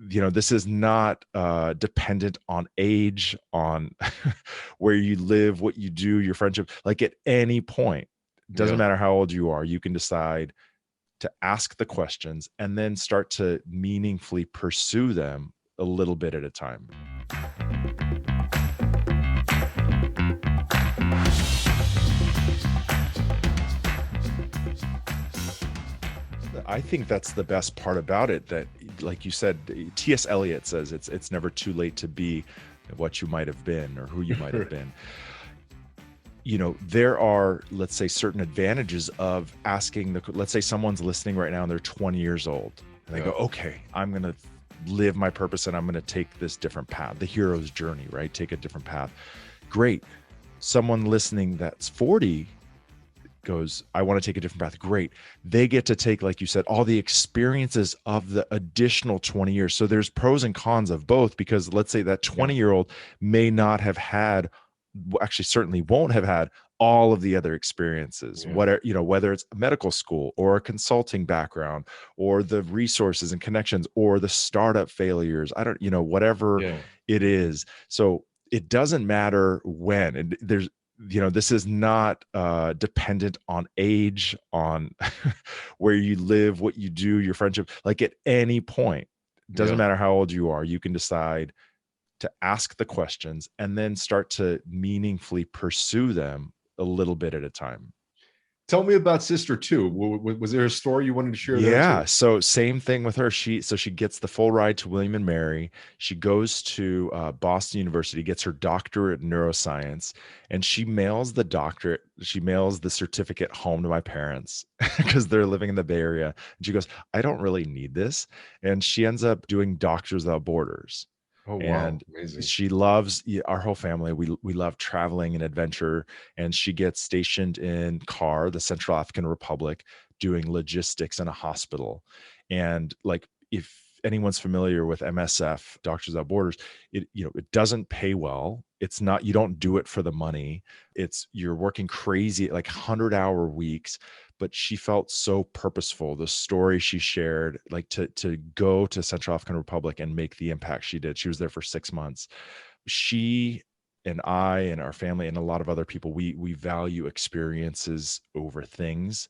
this is not dependent on age, on where you live, what you do, your friendship. Like at any point, doesn't Yeah. matter how old you are, you can decide to ask the questions and then start to meaningfully pursue them a little bit at a time. I think that's the best part about it, that, like you said, T.S. Eliot says it's never too late to be what you might have been or who you might have been. There are, let's say, certain advantages of asking let's say someone's listening right now and they're 20 years old and they go, okay, I'm going to live my purpose and I'm going to take this different path, the hero's journey, right? Take a different path. Great. Someone listening that's 40 goes, I want to take a different path. Great. They get to take, like you said, all the experiences of the additional 20 years. So there's pros and cons of both, because let's say that 20-year-old may not have had, actually certainly won't have had all of the other experiences, whether it's medical school or a consulting background or the resources and connections or the startup failures. I don't, whatever it is. So it doesn't matter when, and this is not dependent on age, on where you live, what you do, your friendship. Like at any point, doesn't matter how old you are, you can decide to ask the questions and then start to meaningfully pursue them a little bit at a time. Tell me about Sister 2. Was there a story you wanted to share there too? Yeah. So same thing with her. She gets the full ride to William and Mary. She goes to Boston University, gets her doctorate in neuroscience, and she mails the doctorate. She mails the certificate home to my parents because they're living in the Bay Area. And she goes, I don't really need this. And she ends up doing Doctors Without Borders. Oh, wow. And amazing. She loves, our whole family. We love traveling and adventure. And she gets stationed in CAR, the Central African Republic, doing logistics in a hospital. And like, if anyone's familiar with MSF, Doctors Without Borders, it doesn't pay well. It's not, you don't do it for the money. You're working crazy, like 100-hour weeks. But she felt so purposeful. The story she shared, like to go to Central African Republic and make the impact she did. She was there for 6 months. She and I and our family and a lot of other people, we value experiences over things.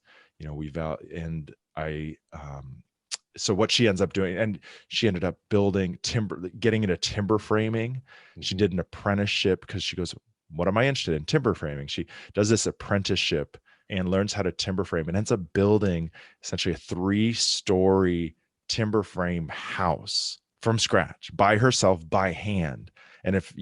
So what she ends up doing, and she ended up getting into timber framing. Mm-hmm. She did an apprenticeship because she goes, what am I interested in? Timber framing. She does this apprenticeship and learns how to timber frame and ends up building essentially a 3-story timber frame house from scratch by herself, by hand. And if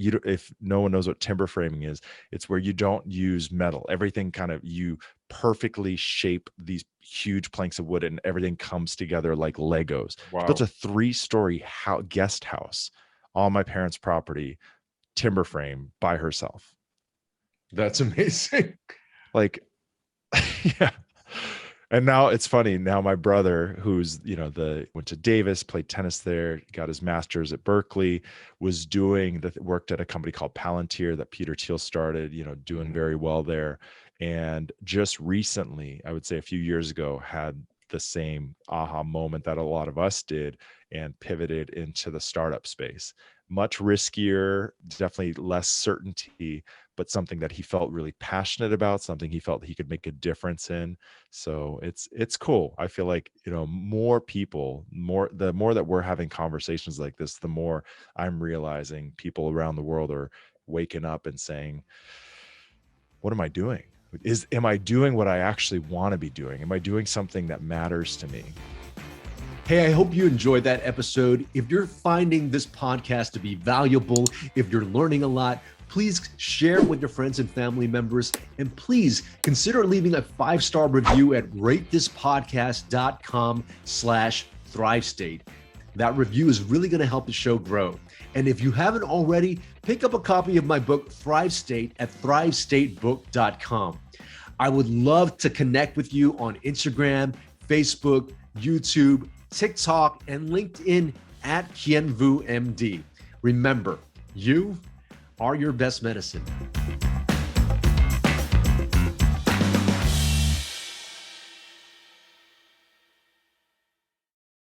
no one knows what timber framing is, it's where you don't use metal. Everything you perfectly shape these huge planks of wood and everything comes together like Legos. Wow. She built a 3-story guest house on my parents' property, timber frame, by herself. That's amazing. Like, yeah. And now it's funny. Now my brother, who's, went to Davis, played tennis there, got his master's at Berkeley, worked at a company called Palantir that Peter Thiel started, doing very well there. And just recently, I would say a few years ago, had the same aha moment that a lot of us did and pivoted into the startup space. Much riskier, definitely less certainty, but something that he felt really passionate about, something he felt he could make a difference in. So it's cool. I feel like, more people, the more that we're having conversations like this, the more I'm realizing people around the world are waking up and saying, what am I doing? Am I doing what I actually want to be doing? Am I doing something that matters to me? Hey, I hope you enjoyed that episode. If you're finding this podcast to be valuable, if you're learning a lot, please share it with your friends and family members. And please consider leaving a 5-star review at ratethispodcast.com/ThriveState. That review is really going to help the show grow. And if you haven't already, pick up a copy of my book, Thrive State, at thrivestatebook.com. I would love to connect with you on Instagram, Facebook, YouTube, TikTok, and LinkedIn at KienVu MD. Remember, you are your best medicine.